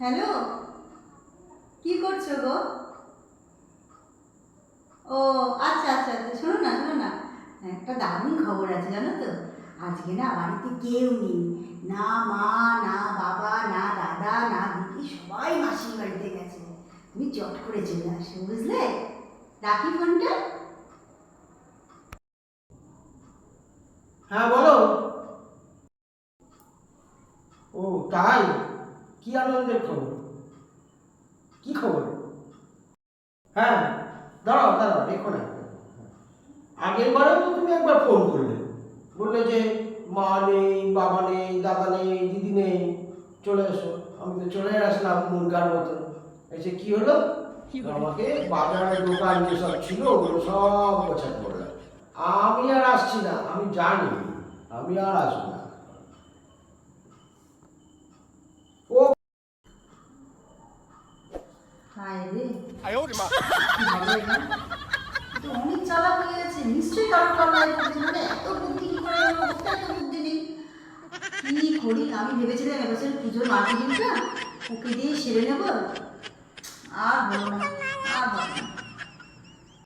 Hello, কি করছো গো? ও আচ্ছা আচ্ছা আচ্ছা, শোনো না, একটা দারুণ খবর আছে জানো তো। আজকে না বাড়িতে কেউ নেই, না মা, না বাবা, না দাদা, না দিদি, সবাই মাসির বাড়িতে গেছে। তুমি চট করে চলে আসো, বুঝলে? রাখি ফোনটা। হ্যাঁ বলো। ও তাই? কি আনন্দের খবর? কি খবর? হ্যাঁ, দাঁড়াও দাঁড়াও, দেখো না। আগের বারেও তো তুমি একবার ফোন করলে, বললে যে মা নেই, বাবা নেই, দাদা নেই, দিদি নেই, চলে এসো। আমি তো চলে আসলাম মুরগার মতো। এসে কি হলো? আমাকে বাজারে দোকান যেসব ছিল ওগুলো সব গোছাতে বললো। আমি আর আসছি না, আমি জানি আমি আর আসবো না। ও হায় রে, কি হবে না? তো অনেক চালাক হয়ে গেছে, নিশ্চয়ই কারোর পাল্লায় পড়েছে, মানে এত বুদ্ধি কি করে এলো? ওর তো এত বুদ্ধি নেই। কি করি, আমি ভেবেছিলাম এবছর পুজোর মার্কেটিংটা ওকে দিয়ে সেরে নেবো। আর বলো না, আর বলো না।